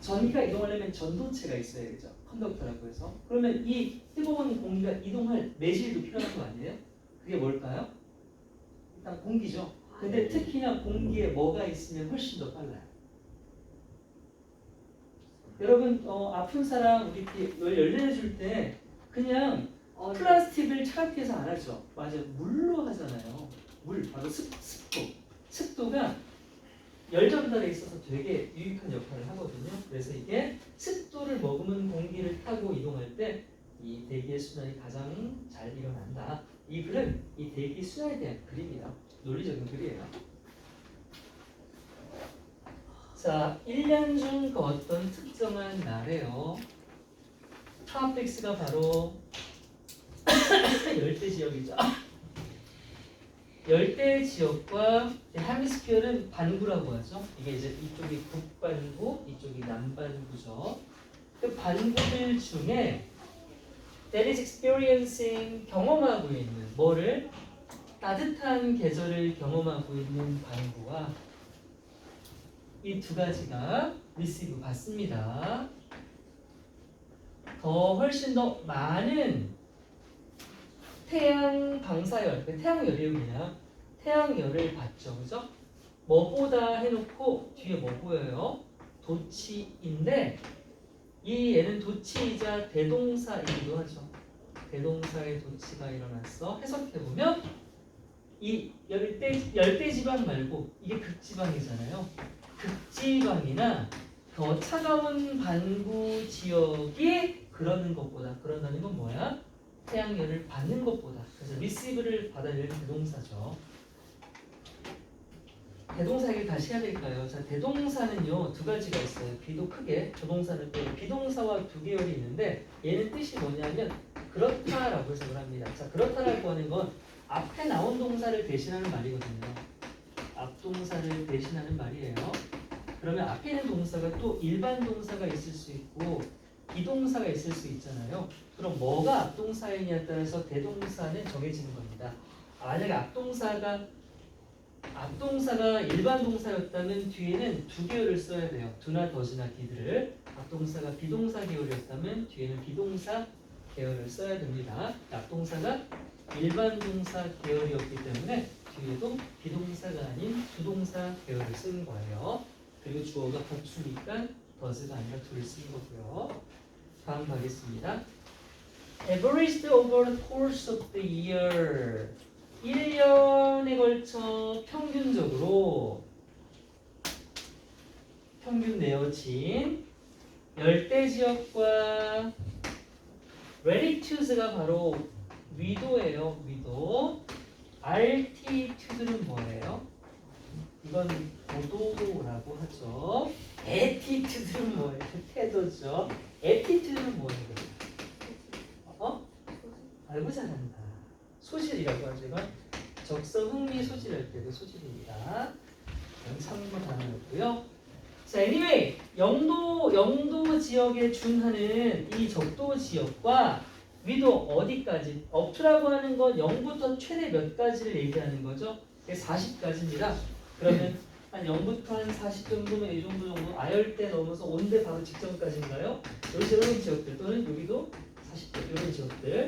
전기가 이동하려면 전도체가 있어야 되죠. 컨덕터라고 해서. 그러면 이 뜨거운 공기가 이동할 매실도 필요한 거 아니에요? 그게 뭘까요? 일단 공기죠. 근데 특히나 공기에 뭐가 있으면 훨씬 더 빨라요. 여러분 아픈 사람 우리 열내줄 때 그냥 플라스틱을 차갑게 해서 안 하죠. 맞아요. 물로 하잖아요. 물 바로 습도. 습도가 열 전달에 있어서 되게 유익한 역할을 하거든요. 그래서 이게 습도를 머금은 공기를 타고 이동할 때 이 대기의 순환이 가장 잘 일어난다. 이 글은 이 대기 순환에 대한 글입니다. 논리적인 글이에요. 자, 1년 중 그 어떤 특정한 날에요. 트로픽스가 바로 열대 지역이죠. 열대 지역과 헤미스피어는 반구라고 하죠. 이게 이제 이쪽이 북반구, 이쪽이 남반구죠. 그 반구들 중에 that is experiencing 경험하고 있는 뭐를 따뜻한 계절을 경험하고 있는 반구와 이 두 가지가 receive 받습니다. 더 훨씬 더 많은 태양 방사열, 태양열이에요 그냥. 태양열을 받죠, 그죠? 뭐보다 해놓고 뒤에 뭐 보여요? 도치인데 이 얘는 도치이자 대동사이기도 하죠. 대동사의 도치가 일어났어. 해석해보면 이 열대지방 말고 이게 극지방이잖아요. 극지방이나 더 차가운 반구 지역이 그러는 것보다, 그런다는 건 뭐야? 태양열을 받는 것보다. 그래서 receive를 받아들이는 대동사죠. 대동사 얘기를 다시 해야 될까요? 자, 대동사는요 두 가지가 있어요. 비도 크게 조동사는 빼고 비동사와 두 계열이 있는데 얘는 뜻이 뭐냐면 그렇다라고 해석을 합니다. 자, 그렇다라고 하는 건 앞에 나온 동사를 대신하는 말이거든요. 앞동사를 대신하는 말이에요. 그러면 앞에 있는 동사가 또 일반 동사가 있을 수 있고 비동사가 있을 수 있잖아요. 그럼 뭐가 앞동사이냐에 따라서 대동사는 정해지는 겁니다. 만약에 앞동사가 일반 동사였다면 뒤에는 두 계열을 써야 돼요. do나 does나 did를. 앞동사가 비동사 계열이었다면 뒤에는 비동사 계열을 써야 됩니다. 앞동사가 일반 동사 계열이었기 때문에 뒤에도 비동사가 아닌 주동사 계열을 쓰는 거예요. 그리고 주어가 복수니까 does가 아니라 do를 쓰는 거고요. 다음 가겠습니다. Averaged over the course of the year. 1년에 걸쳐 평균 내어진 열대 지역과 latitude가 바로 위도예요. 위도. altitude는 뭐예요? 이건 고도라고 하죠. attitude는 뭐예요? 태도죠. attitude는 뭐예요? 알고 잘한다. 소질이라고 하죠. 이건 적성 흥미 소질할 때도 소질입니다. 참고 단어였고요. 자, anyway, 영도 지역에 준하는 이 적도 지역과 위도 어디까지? up라고 하는 건 0부터 최대 몇 가지를 얘기하는 거죠? 40까지입니다. 그러면 한 0부터 한 40 정도면 이 정도 아열대 넘어서 온대 바로 직전까지인가요? 이런 지역들 또는 여기도 40대 이런 지역들.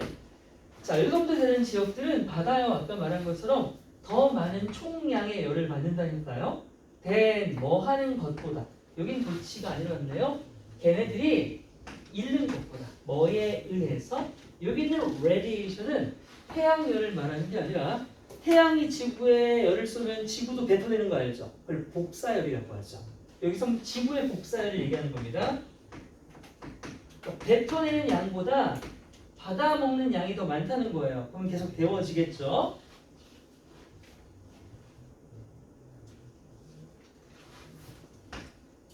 자, 이 정도 되는 지역들은 받아요. 아까 말한 것처럼 더 많은 총량의 열을 받는다니까요. 뭐 하는 것보다. 여긴 도치가 아니었네요. 걔네들이 잃는 것보다. 뭐에 의해서? 여기 있는 radiation은 태양열을 말하는 게 아니라 태양이 지구에 열을 쏘면 지구도 뱉어내는 거 알죠? 그걸 복사열이라고 하죠. 여기서 지구의 복사열을 얘기하는 겁니다. 그러니까 뱉어내는 양보다 받아먹는 양이 더 많다는 거예요. 그럼 계속 데워지겠죠?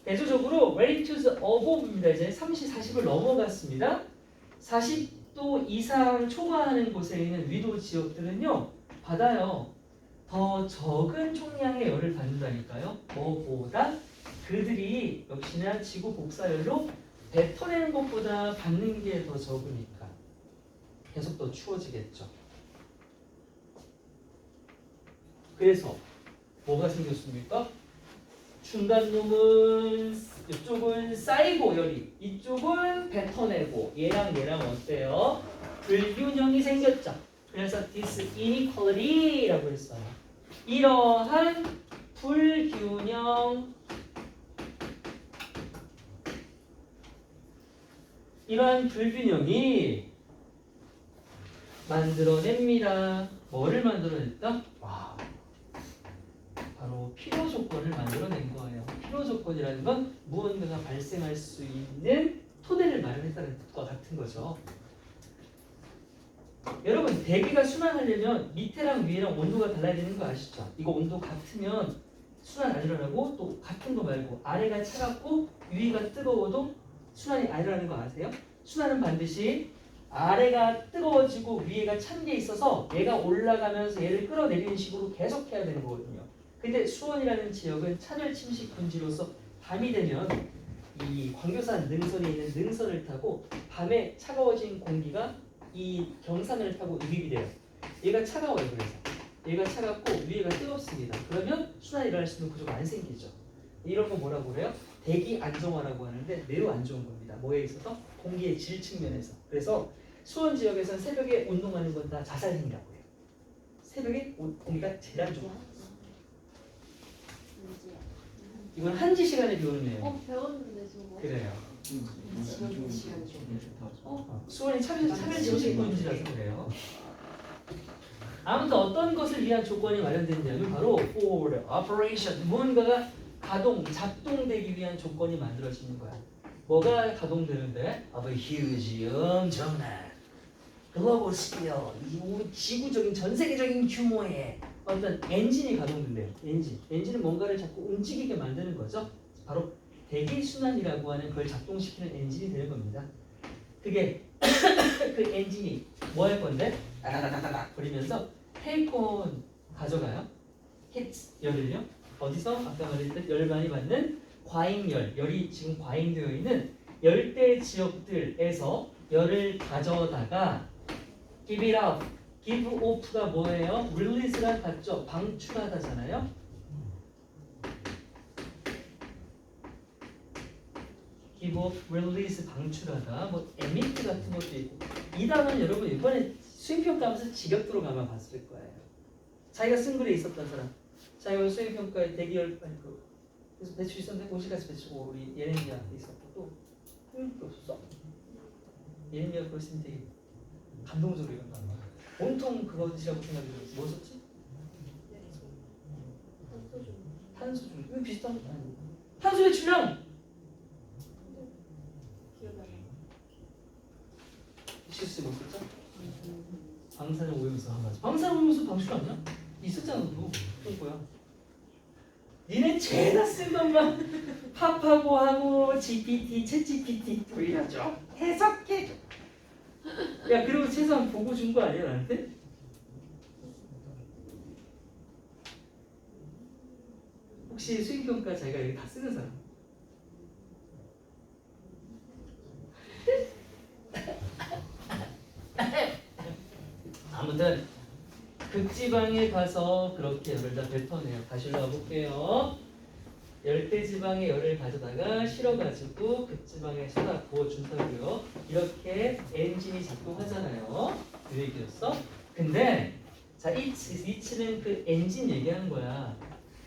대조적으로 latitude above입니다. 이제 40을 넘어갔습니다. 40도 이상 초과하는 곳에 있는 위도 지역들은요. 받아요. 더 적은 총량의 열을 받는다니까요. 뭐보다? 그들이 역시나 지구 복사열로 뱉어내는 것보다 받는 게 더 적으니까 계속 더 추워지겠죠. 그래서 뭐가 생겼습니까? 중간놈은 이쪽은 쌓이고 열이 이쪽은 뱉어내고 얘랑 어때요? 불균형이 생겼죠. 그래서 this inequality라고 했어요. 이러한 불균형 이러한 불균형이 만들어냅니다. 뭐를 만들어냈다? 와, 바로 필요 조건을 만들어낸 거예요. 필요 조건이라는 건 무언가가 발생할 수 있는 토대를 마련했다는 것과 같은 거죠. 여러분, 대기가 순환하려면 밑에랑 위에랑 온도가 달라야 되는 거 아시죠? 이거 온도 같으면 순환 안 일어나고 또 같은 거 말고 아래가 차갑고 위가 뜨거워도 순환이 안 일어나는 거 아세요? 순환은 반드시 아래가 뜨거워지고 위에가 찬 게 있어서 얘가 올라가면서 얘를 끌어내리는 식으로 계속 해야 되는 거거든요. 근데 수원이라는 지역은 차별 침식 분지로서 밤이 되면 이 광교산 능선에 있는 능선을 타고 밤에 차가워진 공기가 이 경산을 타고 유입이 돼요. 얘가 차가워요. 그래서 얘가 차갑고 위에가 뜨겁습니다. 그러면 순환이 일어날 수 있는 구조가 안 생기죠. 이런 거 뭐라고 그래요? 대기 안정화라고 하는데 매우 안 좋은 겁니다. 뭐에 있어서? 공기의 질 측면에서. 그래서 수원 지역에서는 새벽에 운동하는 건 다 자살행위라고 해요. 새벽에 공기가 제일 안 좋아. 이건 한지 시간에 배우는 내용. 배웠는데 저거. 그래요. 지금 시간 좀. 수원이 차별 지식군지라서 그래요. 아무튼 어떤 것을 위한 조건이 마련되냐면 바로 for the operation, 무언가가 작동되기 위한 조건이 만들어지는 거야. 뭐가 가동되는데? of a huge, 엄청난 global scale, 이 지구적인 전 세계적인 규모의 어떤 엔진이 가동된대요. 엔진은 뭔가를 자꾸 움직이게 만드는 거죠. 바로 대기순환이라고 하는 걸 작동시키는 엔진이 되는 겁니다. 그게 그 엔진이 뭐 할 건데? 따다다다닥 거리면서 테이크온 가져가요. 히트 열을요. 어디서? 아까 말했듯 열 많이 받는 과잉열, 열이 지금 과잉되어 있는 열대 지역들에서 열을 가져다가 give it up, give off가 뭐예요? release란 같죠? 방출하다잖아요. give off, release 방출하다, 뭐 emit 같은 것도 있고. 이 단어는 여러분 이번에 수행평가하면서 직역도로 가만 봤을 거예요. 자기가 쓴 글에 있었던 사람, 자기가 수행평가에 대기열 그래서 배출 있었는데 공시가서 배출고 우리 예레미야 있었고 또 한 명도 없었어. 예레미야 그걸 쓰면 되게 감동적으로 이런 거 온통 그것이라고 생각이 들었어. 뭐 썼지? 탄소중. 이거 비슷한 거 아니야? 탄소 배출량. 실수 못 썼죠? 방사능 오염수 한 가지. 방사능 오염수 방출 아니야? 있었잖아 너. 그건 뭐야? 니네 죄다 쓴 것만 팝하고 하고 GPT, 챗GPT 돌려줘. 해석해줘. 야 그리고 최소한 보고 준 거 아니야 나한테? 혹시 수행평가 자기가 여기 다 쓰는 사람? 아무튼 극지방에 가서 그렇게 열을 다 뱉어내요. 다시 올라가 볼게요. 열대지방의 열을 가져다가 실어가지고 극지방에 쏟아 부어준다고요. 이렇게 엔진이 작동하잖아요. 그 얘기였어. 근데 자 이치는 그 엔진 얘기하는 거야.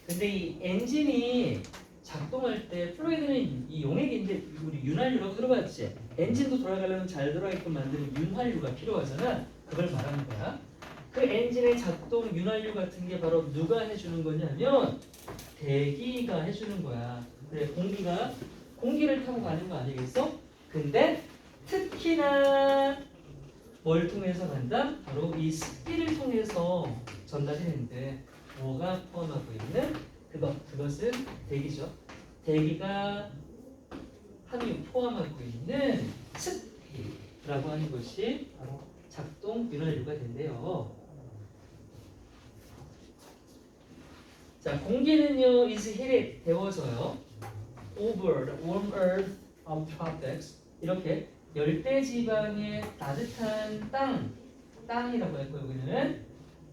근데 이 엔진이 작동할 때 플루이드는 이 용액인데 우리 윤활유라고 들어봤지? 엔진도 돌아가려면 잘 돌아가게끔 만드는 윤활유가 필요하잖아. 그걸 말하는 거야. 그 엔진의 작동 윤활유 같은 게 바로 누가 해주는 거냐면 대기가 해주는 거야. 그래 공기를 타고 가는 거 아니겠어? 근데 특히나 뭘 통해서 간다? 바로 이 습기를 통해서 전달이 되는데 뭐가 포함하고 있는 그것은 대기죠. 대기가 함유 포함하고 있는 습기라고 하는 것이 바로 작동 윤활유가 된대요. 자, 공기는요, is heated 데워져요. over the warm earth of tropics 이렇게 열대 지방의 따뜻한 땅이라고 했고 여기는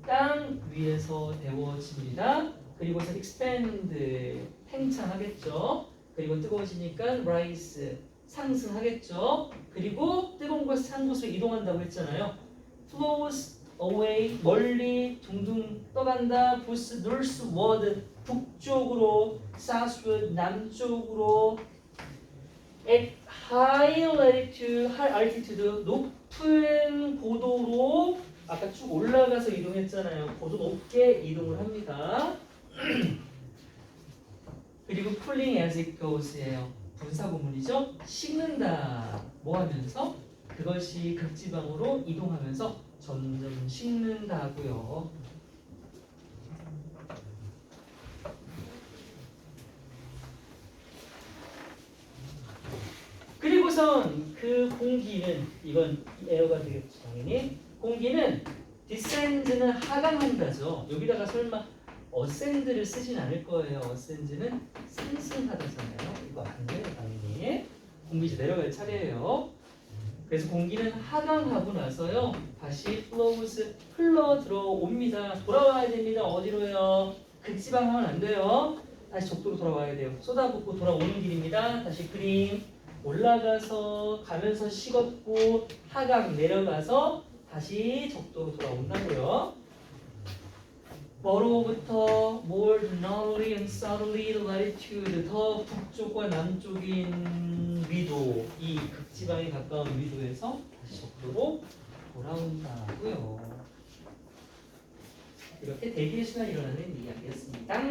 땅 위에서 데워집니다. 그리고서 expand 팽창하겠죠. 그리고 뜨거워지니까 rise 상승하겠죠. 그리고 뜨거운 곳에서 찬 곳으로 이동한다고 했잖아요. flows away 멀리 둥둥 떠간다. northward 북쪽으로 southward 남쪽으로 at high altitude 높은 고도로 아까 쭉 올라가서 이동했잖아요. 고도 높게 이동을 합니다. 그리고 cooling as it goes예요. 분사구문이죠. 식는다. 뭐 하면서? 그것이 극지방으로 이동하면서 점점 식는다고요. 그리고선 그 공기는 이건 에어가 되겠죠. 당연히 공기는 descend는 하강한다죠. 여기다가 설마 어센드를 쓰진 않을 거예요. 어센드는 상승하다잖아요. 이거 안 돼요, 당연히. 공기 이제 내려갈 차례예요. 그래서 공기는 하강하고 나서요, 다시 flows 흘러 들어옵니다. 돌아와야 됩니다. 어디로요? 극지방 하면 안 돼요. 다시 적도로 돌아와야 돼요. 쏟아붓고 돌아오는 길입니다. 다시 그림 올라가서 가면서 식었고 하강 내려가서 다시 적도로 돌아온다고요. 뭐로부터 more northerly and southerly latitude 더 북쪽과 남쪽인 위도 이 극지방에 가까운 위도에서 다시 적도로 돌아온다고요. 이렇게 대기의 순환이 일어나는 이야기였습니다.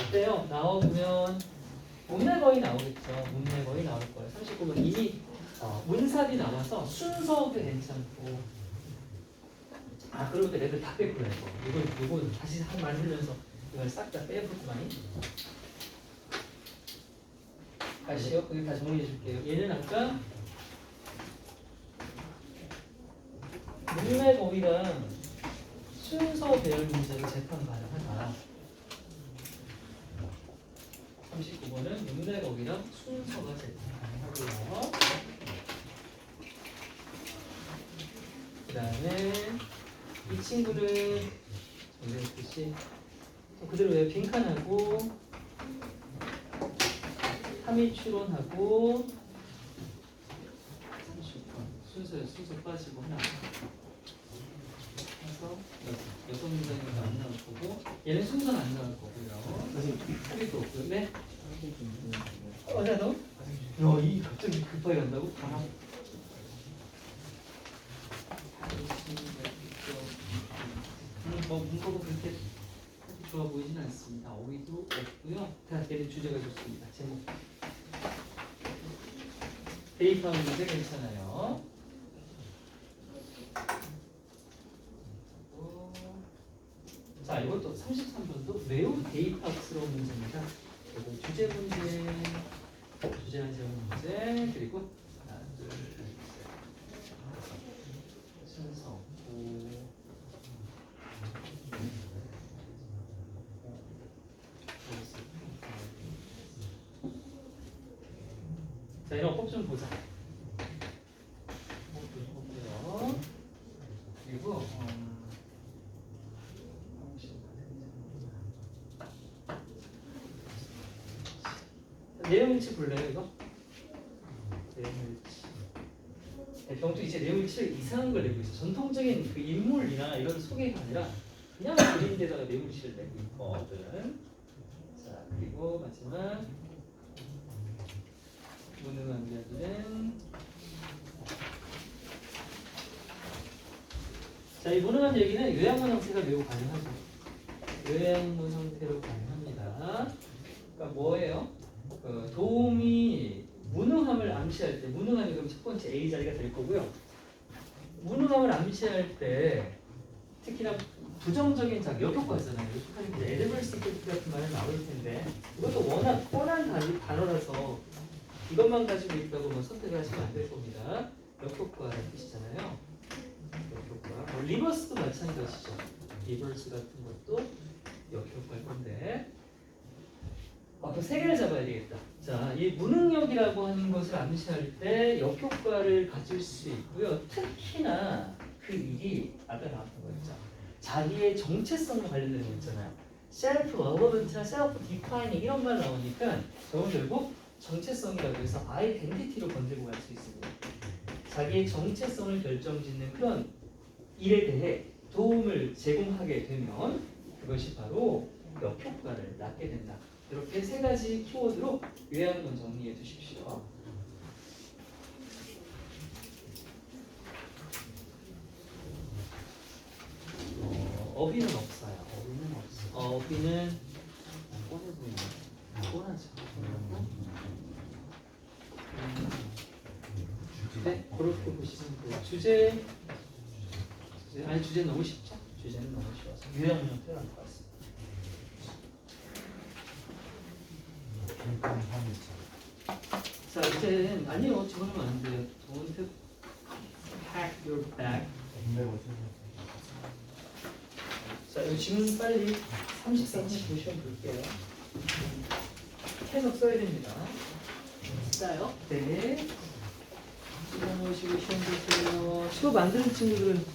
어때요? 나와보면 문맥어이 나오겠죠. 문맥어이 나올 거예요. 39번 이미 문sab이 나와서 순서도 괜찮고 그리고 레벨 다 빼고요. 이거 다시 만들면서 이걸 싹 다 빼볼거니 다시요. 거기 다 정리해 줄게요. 얘는 아까 문맥어이랑 순서 배열 문제로 재판 가능하다. 39번은 문맥어이랑 순서가 재판 가능하고요. 그 다음에 이 친구를 정리했듯이 그대로 왜 빈칸하고 3위 추론하고 30번 순서 빠지고 하나 해서 여섯 문장이니까 안 나올 거고 얘는 순서는 안 나올 거고요. 합의도 없고요. 네? 어제도? 이 갑자기 급하게 간다고? 문법은 그렇게 좋아 보이진 않습니다. 어휘도 없고요. 다 대립 주제가 좋습니다. 제목 데이터 문제 괜찮아요. 자, 이것도 33번도 매우 데이터스러운 문제입니다. 그리고 주제 문제, 주제는 제목 문제, 그리고 하나, 둘, 셋, 순서 없고 자, 이런 법 좀 보자. 그리고 내용일치 볼래요 이거? 내용일치. 병도 이제 내용일치 이상한 걸 내고 있어. 전통적인 그 인물이나 이런 소개가 아니라 그냥 그림데다가 내용일치를 내고 있거든. 자, 그리고 마지막 무능한 이야기는 자, 이 무능한 얘기는 요양문 형태가 매우 가능하죠. 요양문 형태로 가능합니다. 그러니까 뭐예요? 도움이 무능함을 암시할 때, 무능함이 그럼 첫 번째 A 자리가 될 거고요. 무능함을 암시할 때 특히나 부정적인 역효과 있잖아요. 역효과는 adverse effect 같은 말이 나올 텐데 이것도 워낙 뻔한 단어라서 이것만 가지고 있다고 뭐 선택을 하시면 안 될 겁니다. 역효과라는 뜻이잖아요. 역효과. 리버스도 마찬가지죠. 리버스 같은 것도 역효과일 건데. 또 세 개를 잡아야 되겠다. 자, 이 무능력이라고 하는 것을 암시할 때 역효과를 가질 수 있고요. 특히나 그 일이 아까 나왔던 거 있죠. 자기의 정체성과 관련된 거 있잖아요. self-relevant나 self-defining 이런 말 나오니까 저건 결국 정체성이라고 해서 아이덴티티로 건들고 갈 수 있습니다. 자기의 정체성을 결정짓는 그런 일에 대해 도움을 제공하게 되면 그것이 바로 역효과를 낳게 된다. 이렇게 세 가지 키워드로 요약문 정리해 두십시오. 어휘는 없어요. 어휘는 없어. 어휘는 뻔해 보이네. 뻔하죠. 네, 그렇게 보시면 돼요. 주제 아니 주제는 너무 쉽죠? 주제는 너무 쉬워서 요약문 형태로 할 것 같습니다. 자, 이제는 아니요, 저거는 안 돼요. Don't pack your bag. 자, 이 질문 빨리 34번 보시면 볼게요. 계속 써야 됩니다. 써요? 네. 시험 보시고 시험 보세요. 수업 만드는 친구들은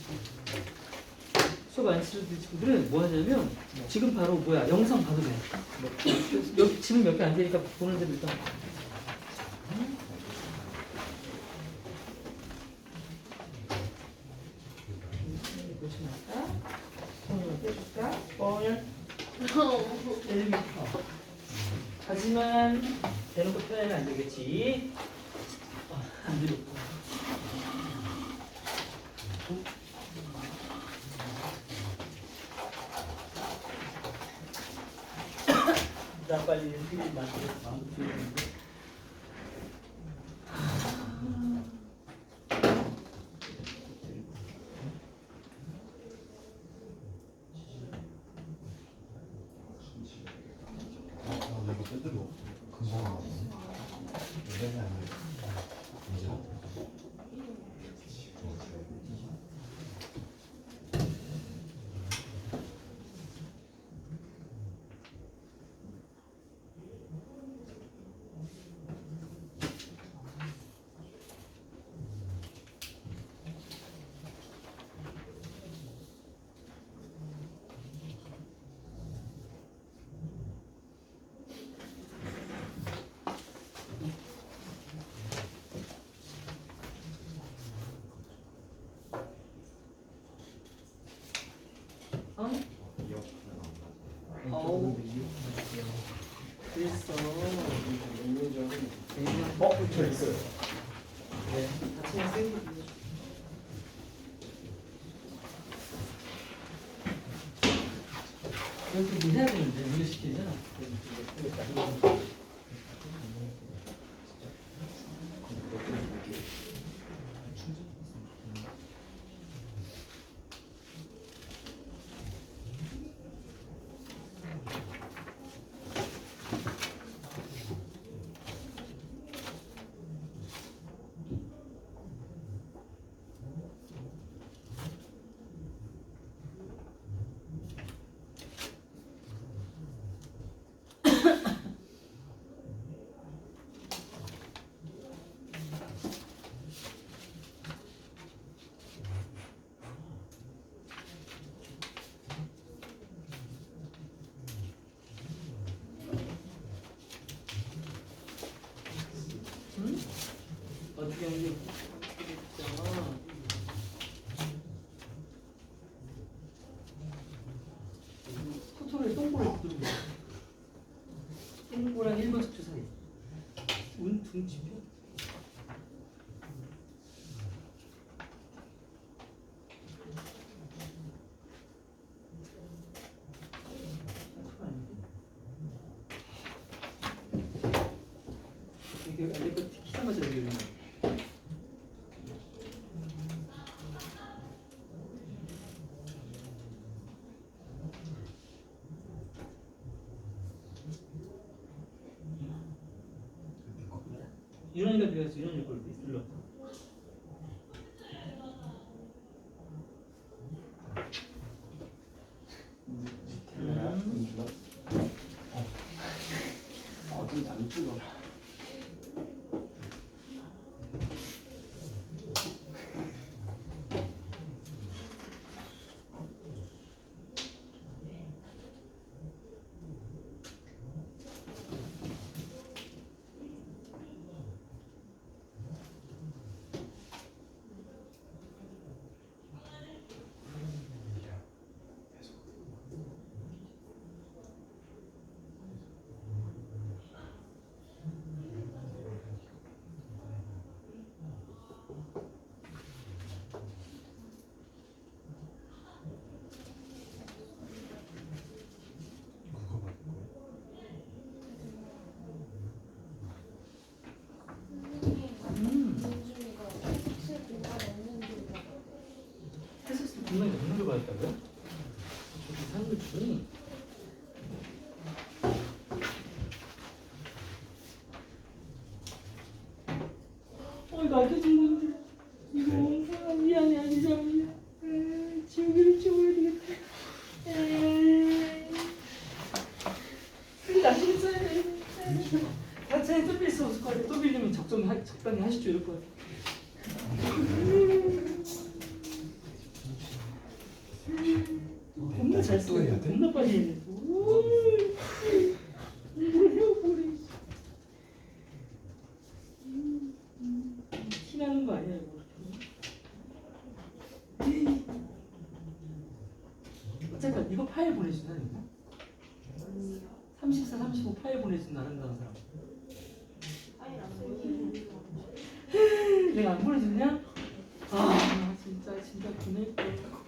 수업 안 치러줄 친구들은 뭐 하냐면 지금 바로 뭐야 영상 봐도 돼. 여기 지금 몇 개 안 되니까 보는 대로 일단. 하지만 대놓고 표현하면 안 되겠지. 안 되고. 나 빨리 연필 만들어서 마음 풀리는데. 이거 빼들어 금방 나오네. 내가 안 돼. 이제 어? 이거 어우. 그랬어. 저 있어요. 네. 아침에 쓰기. 이렇게 뭐 해야 되는데 우리 시키잖아. 응? 어떻게 하는지 모르겠잖아. 토토를 똥꼬를 두르고 똥꼬랑 1번 척추 사이 운둥지표 이게 알레고 키자마자 여기 있는 이런이가 들어가서 이런 걸 눌러. 어쩐지 안 찍어. 했었을 때 분명히 없는 걸 받았다고요? 저기 사람들 중에 이거 아껴준 건데 이거 미안해 아니잖아. 지우개를 찍어야 되겠다. 나중에 써야 돼. 자체에 또 빌 수 없을 것 같아. 또 빌리면 적당히 하시죠 이럴 것 같아. 잘 또 해야 쓰고 돼? 겁나 빨리 해. 뭘 티나는 거 아니야 이거. 잠깐 이거 파일 보내주나 이거? 아니요. 34, 35 파일 보내준다 아름다운 사람. 아니 안 보이는 거. 내가 안 보내줬냐? 아 진짜 보낼게. 내가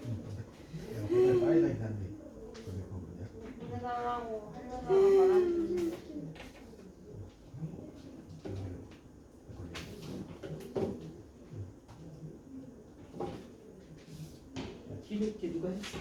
맨날 빠이다 한데 근데 그거 뭐냐? 보내달라고 하려다가 말하는 뒤늦게 누가 했어?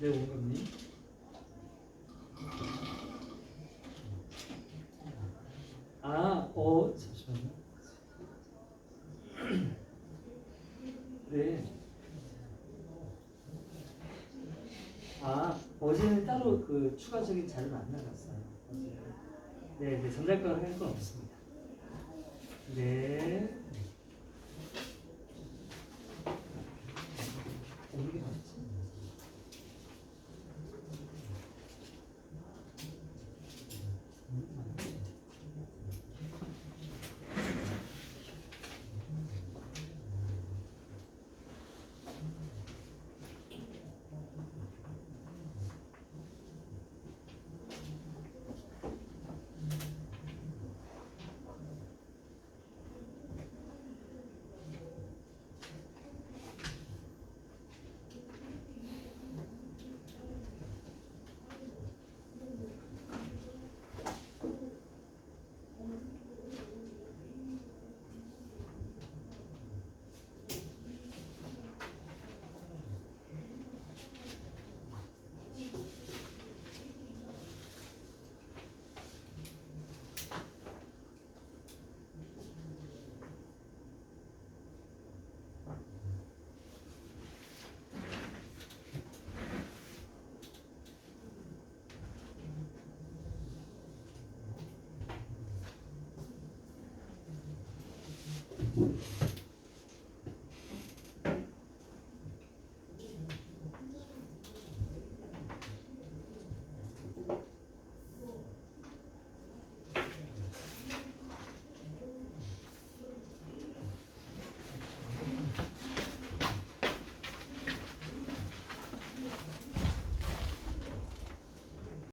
네, 원감님. 잠시만요. 네. 어제는 따로 그 추가적인 자료는 안 나갔어요. 어제. 네, 네, 전달권 할 건 없습니다. 네. 어떻게 맞지?